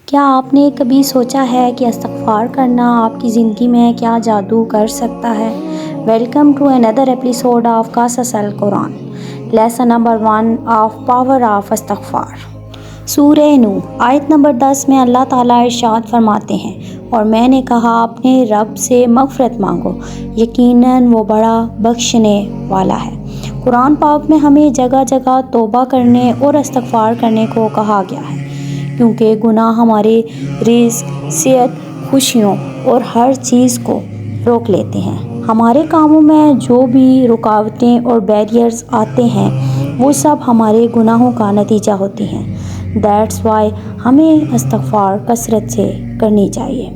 کیا آپ نے کبھی سوچا ہے کہ استغفار کرنا آپ کی زندگی میں کیا جادو کر سکتا ہے؟ Welcome to another episode of قصص القرآن، lesson number 1 of power of استغفار۔ سورہ نوح آیت نمبر 10 میں اللہ تعالیٰ ارشاد فرماتے ہیں، اور میں نے کہا اپنے رب سے مغفرت مانگو، یقیناً وہ بڑا بخشنے والا ہے۔ قرآن پاک میں ہمیں جگہ جگہ توبہ کرنے اور استغفار کرنے کو کہا گیا ہے، کیونکہ گناہ ہمارے رزق، صحت، خوشیوں اور ہر چیز کو روک لیتے ہیں۔ ہمارے کاموں میں جو بھی رکاوٹیں اور بیریئرز آتے ہیں وہ سب ہمارے گناہوں کا نتیجہ ہوتی ہیں۔ دیٹس وائی ہمیں استغفار کثرت سے کرنی چاہیے۔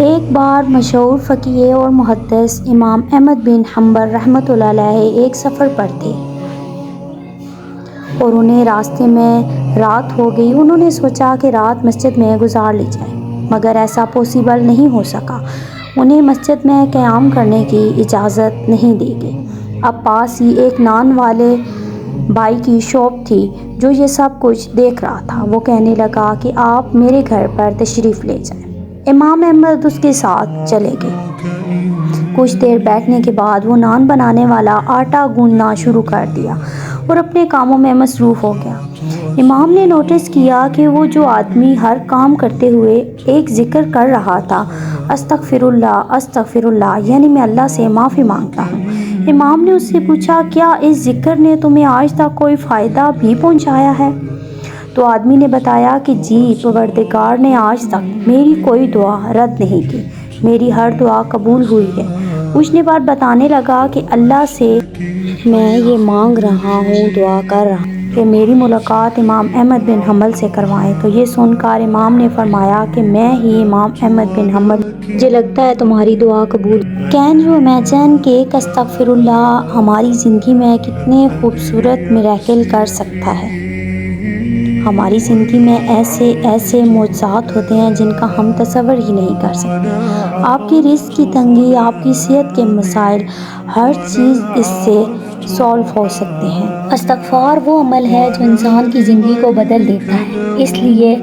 ایک بار مشہور فقیہ اور محدث امام احمد بن حنبل رحمۃ اللہ علیہ ایک سفر پر تھے اور انہیں راستے میں رات ہو گئی۔ انہوں نے سوچا کہ رات مسجد میں گزار لی جائے، مگر ایسا پاسبل نہیں ہو سکا۔ انہیں مسجد میں قیام کرنے کی اجازت نہیں دی گئی۔ اب پاس ہی ایک نان والے بھائی کی شاپ تھی جو یہ سب کچھ دیکھ رہا تھا۔ وہ کہنے لگا کہ آپ میرے گھر پر تشریف لے جائیں۔ امام احمد اس کے ساتھ چلے گئے۔ کچھ دیر بیٹھنے کے بعد وہ نان بنانے والا آٹا گوندنا شروع کر دیا اور اپنے کاموں میں مصروف ہو گیا۔ امام نے نوٹس کیا کہ وہ جو آدمی ہر کام کرتے ہوئے ایک ذکر کر رہا تھا، استغفر اللہ، یعنی میں اللہ سے معافی مانگتا ہوں۔ امام نے اس سے پوچھا، کیا اس ذکر نے تمہیں آج تک کوئی فائدہ بھی پہنچایا ہے؟ تو آدمی نے بتایا کہ جی، پروردگار نے آج تک میری کوئی دعا رد نہیں کی، میری ہر دعا قبول ہوئی ہے۔ پوچھنے پر بتانے لگا کہ اللہ سے میں یہ مانگ رہا ہوں، دعا کر رہا ہوں کہ میری ملاقات امام احمد بن حنبل سے کروائیں۔ تو یہ سن کر امام نے فرمایا کہ میں ہی امام احمد بن حنبل، مجھے لگتا ہے تمہاری دعا قبول۔ کین یو امیجن کہ ایک استغفر اللہ ہماری زندگی میں کتنے خوبصورت میریکل کر سکتا ہے؟ ہماری زندگی میں ایسے معجزات ہوتے ہیں جن کا ہم تصور ہی نہیں کر سکتے۔ آپ کی رزق کی تنگی، آپ کی صحت کے مسائل، ہر چیز اس سے سولو ہو سکتے ہیں۔ استغفار وہ عمل ہے جو انسان کی زندگی کو بدل دیتا ہے، اس لیے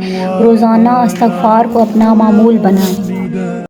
روزانہ استغفار کو اپنا معمول بنائیں۔